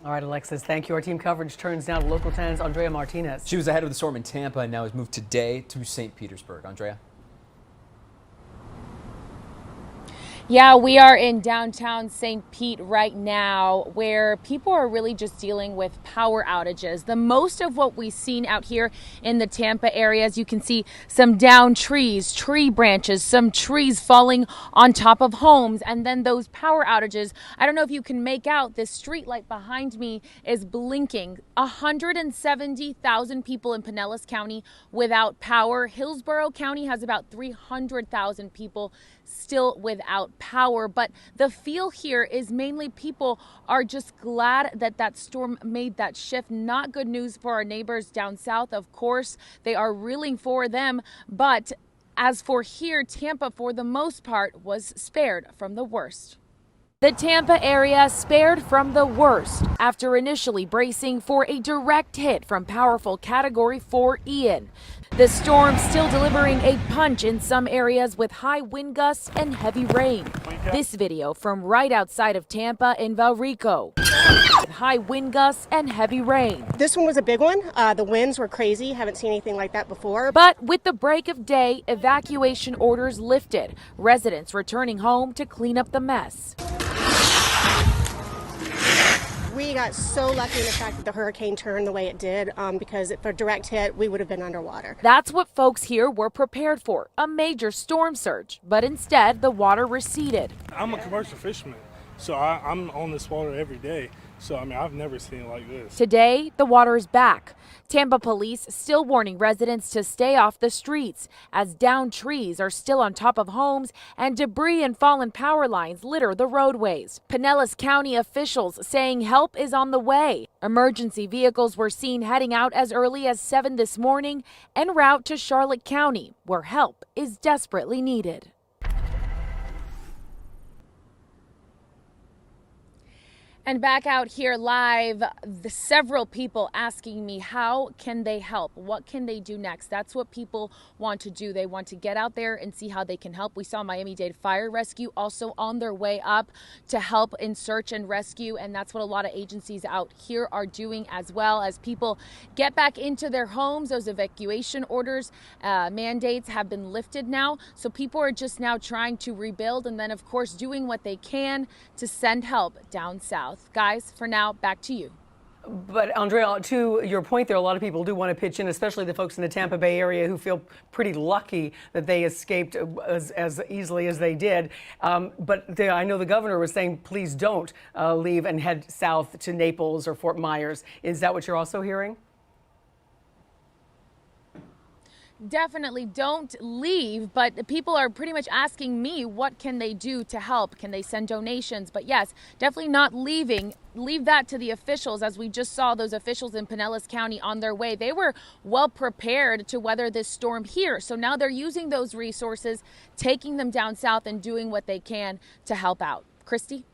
All right, Alexis, thank you. Our team coverage turns now to Local 10's Andrea Martinez. She was ahead of the storm in Tampa and now has moved today to St. Petersburg. Andrea? Yeah, we are in downtown St. Pete right now, where people are really just dealing with power outages. The most of what we've seen out here in the Tampa area, as you can see, some downed trees, tree branches, some trees falling on top of homes, and then those power outages. I don't know if you can make out, this street light behind me is blinking. 170,000 people in Pinellas County without power. Hillsborough County has about 300,000 people still without power. But the feel here is mainly people are just glad that that storm made that shift. Not good news for our neighbors down south. Of course, they are reeling for them. But as for here, Tampa, for the most part, was spared from the worst. The Tampa area spared from the worst after initially bracing for a direct hit from powerful Category 4 Ian. The storm still delivering a punch in some areas with high wind gusts and heavy rain. This video from right outside of Tampa in Valrico. With high wind gusts and heavy rain. This one was a big one. The winds were crazy. Haven't seen anything like that before. But with the break of day, evacuation orders lifted. Residents returning home to clean up the mess. We got so lucky in the fact that the hurricane turned the way it did, because if a direct hit, we would have been underwater. That's what folks here were prepared for, a major storm surge. But instead, the water receded. I'm a commercial fisherman, so I'm on this water every day. So, I mean, I've never seen it like this. Today, the water is back. Tampa police still warning residents to stay off the streets as downed trees are still on top of homes and debris and fallen power lines litter the roadways. Pinellas County officials saying help is on the way. Emergency vehicles were seen heading out as early as 7 this morning en route to Charlotte County, where help is desperately needed. And back out here live, several people asking me, how can they help? What can they do next? That's what people want to do. They want to get out there and see how they can help. We saw Miami-Dade Fire Rescue also on their way up to help in search and rescue. And that's what a lot of agencies out here are doing, as well as people get back into their homes. Those evacuation orders, mandates have been lifted now. So people are just now trying to rebuild, and then, of course, doing what they can to send help down south. Guys, for now, back to you. But Andrea, to your point there, a lot of people do want to pitch in, especially the folks in the Tampa Bay area who feel pretty lucky that they escaped as easily as they did. But I know the governor was saying, please don't leave and head south to Naples or Fort Myers. Is that what you're also hearing? Definitely don't leave, but people are pretty much asking me, what can they do to help? Can they send donations? But yes, definitely not leaving. Leave that to the officials, as we just saw those officials in Pinellas County on their way. They were well prepared to weather this storm here. So now they're using those resources, taking them down south and doing what they can to help out. Christy?